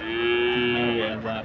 90,000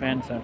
65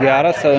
1100